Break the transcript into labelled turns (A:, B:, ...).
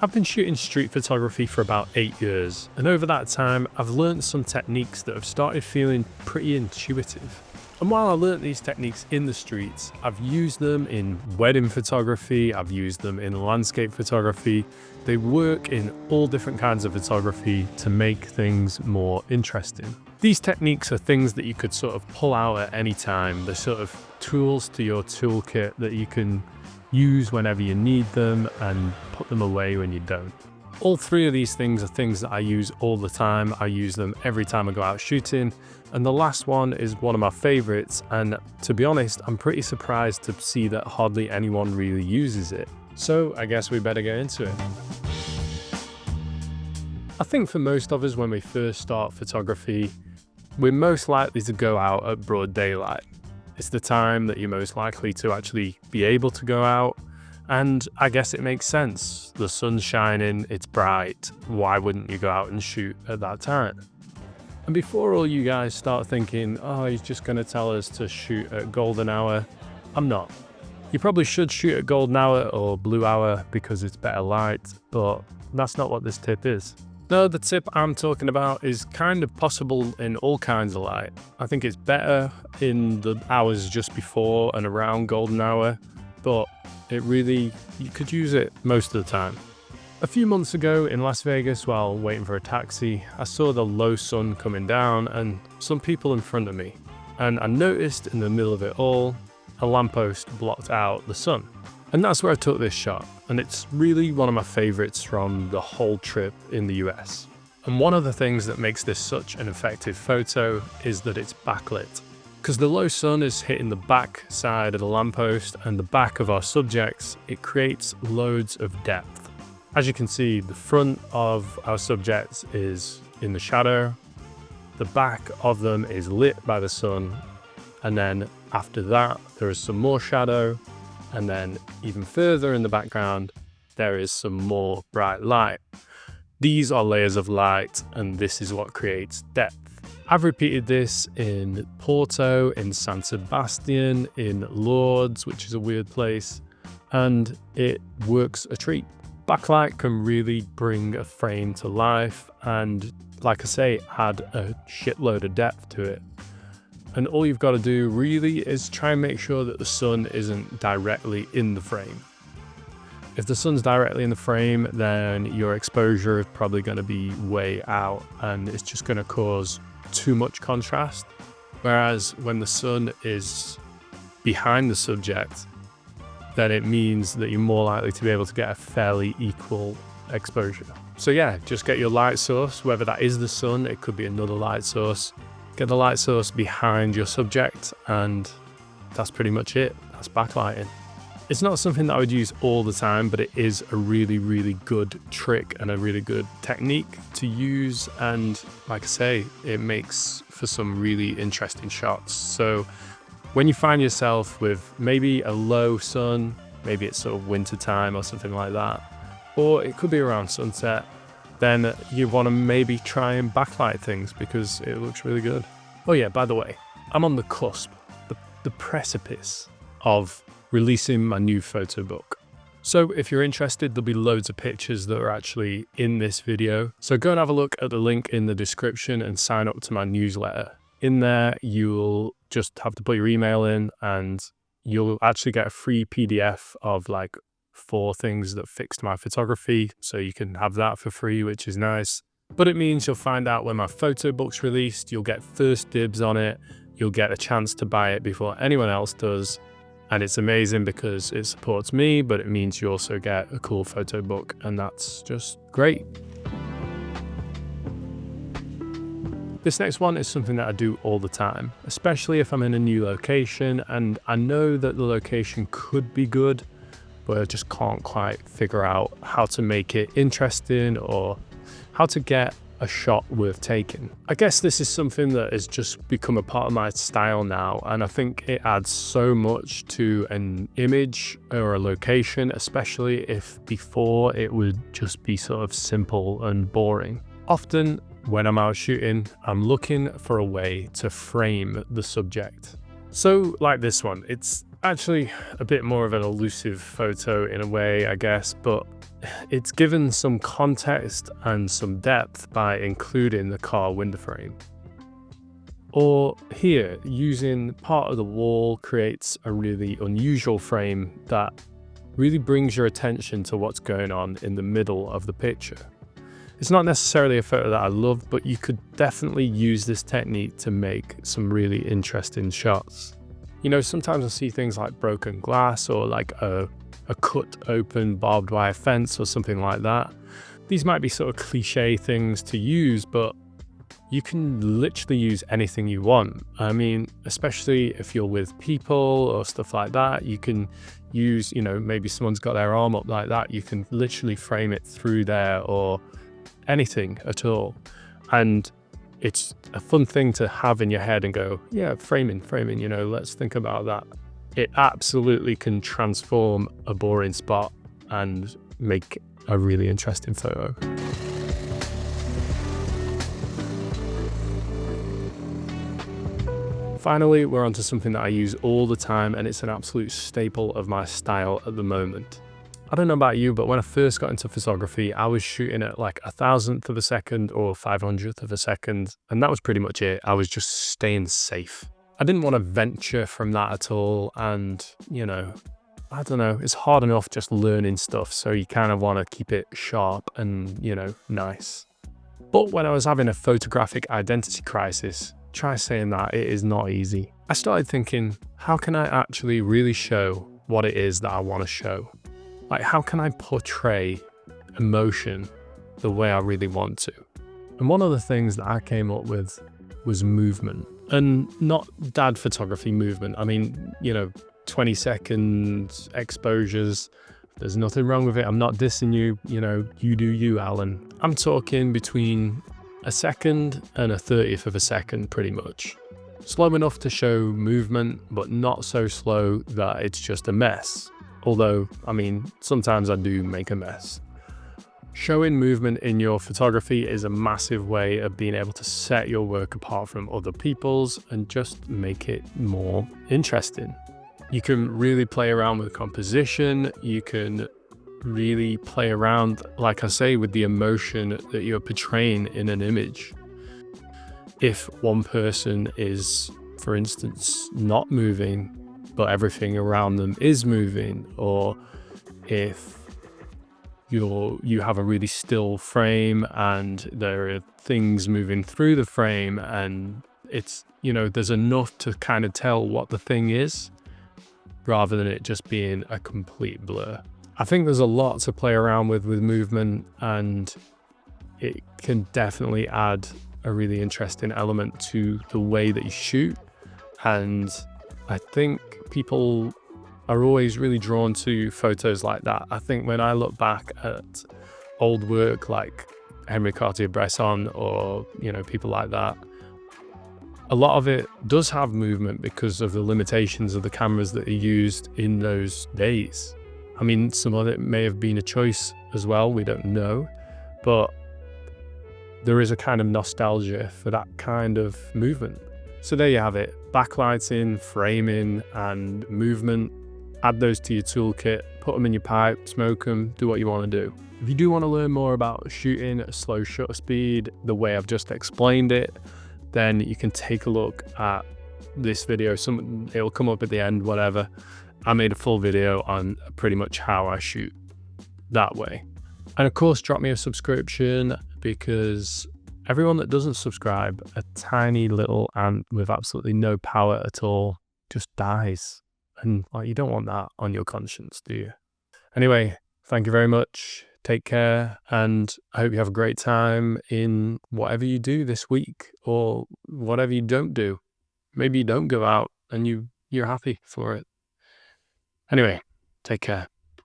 A: I've been shooting street photography for about 8 years, and over that time I've learned some techniques that have started feeling pretty intuitive. And while I learnt these techniques in the streets, I've used them in wedding photography, I've used them in landscape photography. They work in all different kinds of photography to make things more interesting. These techniques are things that you could sort of pull out at any time. They're sort of tools to your toolkit that you can use whenever you need them and put them away when you don't. All three of these things are things that I use all the time. I use them every time I go out shooting. And the last one is one of my favorites. And to be honest, I'm pretty surprised to see that hardly anyone really uses it. So I guess we better get into it. I think for most of us, when we first start photography, we're most likely to go out at broad daylight. It's the time that you're most likely to actually be able to go out. And I guess it makes sense. The sun's shining, it's bright. Why wouldn't you go out and shoot at that time? And before all you guys start thinking, oh, he's just going to tell us to shoot at golden hour, I'm not. You probably should shoot at golden hour or blue hour because it's better light, but that's not what this tip is. No, the tip I'm talking about is kind of possible in all kinds of light. I think it's better in the hours just before and around golden hour, but you could use it most of the time. A few months ago in Las Vegas, while waiting for a taxi, I saw the low sun coming down and some people in front of me. And I noticed in the middle of it all, a lamppost blocked out the sun. And that's where I took this shot. And it's really one of my favorites from the whole trip in the US. And one of the things that makes this such an effective photo is that it's backlit. Because the low sun is hitting the back side of the lamppost and the back of our subjects, it creates loads of depth. As you can see, the front of our subjects is in the shadow, the back of them is lit by the sun, and then after that there is some more shadow, and then even further in the background there is some more bright light. These are layers of light, and this is what creates depth. I've repeated this in Porto, in San Sebastian, in Lourdes, which is a weird place, and it works a treat. Backlight can really bring a frame to life and, like I say, add a shitload of depth to it. And all you've got to do really is try and make sure that the sun isn't directly in the frame. If the sun's directly in the frame, then your exposure is probably going to be way out and it's just going to cause too much contrast. Whereas when the sun is behind the subject, then it means that you're more likely to be able to get a fairly equal exposure. So yeah, just get your light source, whether that is the sun, it could be another light source. Get the light source behind your subject, and that's pretty much it. That's backlighting. It's not something that I would use all the time, but it is a really, really good trick and a really good technique to use. And like I say, it makes for some really interesting shots. So when you find yourself with maybe a low sun, maybe it's sort of winter time or something like that, or it could be around sunset, then you want to maybe try and backlight things because it looks really good. Oh yeah, by the way, I'm on the cusp, the precipice of releasing my new photo book. So if you're interested, there'll be loads of pictures that are actually in this video. So go and have a look at the link in the description and sign up to my newsletter. In there, you'll just have to put your email in and you'll actually get a free PDF of like 4 things that fixed my photography. So you can have that for free, which is nice. But it means you'll find out when my photo book's released, you'll get first dibs on it, you'll get a chance to buy it before anyone else does. And it's amazing because it supports me, but it means you also get a cool photo book, and that's just great. This next one is something that I do all the time, especially if I'm in a new location and I know that the location could be good, but I just can't quite figure out how to make it interesting or how to get a shot worth taking. I guess this is something that has just become a part of my style now, and I think it adds so much to an image or a location, especially if before it would just be sort of simple and boring. Often when I'm out shooting, I'm looking for a way to frame the subject. So like this one, it's actually a bit more of an elusive photo in a way, I guess, but it's given some context and some depth by including the car window frame. Or here, using part of the wall creates a really unusual frame that really brings your attention to what's going on in the middle of the picture. It's not necessarily a photo that I love, but you could definitely use this technique to make some really interesting shots. You know, sometimes I see things like broken glass or like a cut open barbed wire fence or something like that. These might be sort of cliche things to use, but you can literally use anything you want. I mean, especially if you're with people or stuff like that, you can use, you know, maybe someone's got their arm up like that, you can literally frame it through there or anything at all. And it's a fun thing to have in your head and go, yeah, framing, you know, let's think about that. It absolutely can transform a boring spot and make a really interesting photo. Finally, we're onto something that I use all the time, and it's an absolute staple of my style at the moment. I don't know about you, but when I first got into photography, I was shooting at like 1,000th of a second or 500th of a second, and that was pretty much it. I was just staying safe. I didn't want to venture from that at all, and you know, I don't know, it's hard enough just learning stuff, so you kind of want to keep it sharp and, you know, nice. But when I was having a photographic identity crisis, try saying that, it is not easy. I started thinking, how can I actually really show what it is that I want to show? Like, how can I portray emotion the way I really want to? And one of the things that I came up with was movement. And not dad photography movement. I mean, you know, 20-second exposures. There's nothing wrong with it. I'm not dissing you. You know, you do you, Alan. I'm talking between a second and a 30th of a second, pretty much. Slow enough to show movement, but not so slow that it's just a mess. Although, I mean, sometimes I do make a mess. Showing movement in your photography is a massive way of being able to set your work apart from other people's and just make it more interesting. You can really play around with composition. You can really play around, like I say, with the emotion that you're portraying in an image. If one person is, for instance, not moving, but everything around them is moving, or if you have a really still frame and there are things moving through the frame and it's, you know, there's enough to kind of tell what the thing is rather than it just being a complete blur. I think there's a lot to play around with movement, and it can definitely add a really interesting element to the way that you shoot. And I think people are always really drawn to photos like that. I think when I look back at old work like Henri Cartier-Bresson or, you know, people like that, a lot of it does have movement because of the limitations of the cameras that are used in those days. I mean, some of it may have been a choice as well, we don't know, but there is a kind of nostalgia for that kind of movement. So there you have it, backlighting, framing, and movement. Add those to your toolkit, put them in your pipe, smoke them, do what you want to do. If you do want to learn more about shooting at slow shutter speed, the way I've just explained it, then you can take a look at this video. It'll come up at the end, whatever. I made a full video on pretty much how I shoot that way. And of course, drop me a subscription, because everyone that doesn't subscribe, a tiny little ant with absolutely no power at all, just dies. And like, you don't want that on your conscience, do you? Anyway, thank you very much. Take care, and I hope you have a great time in whatever you do this week, or whatever you don't do. Maybe you don't go out and you're happy for it. Anyway, take care.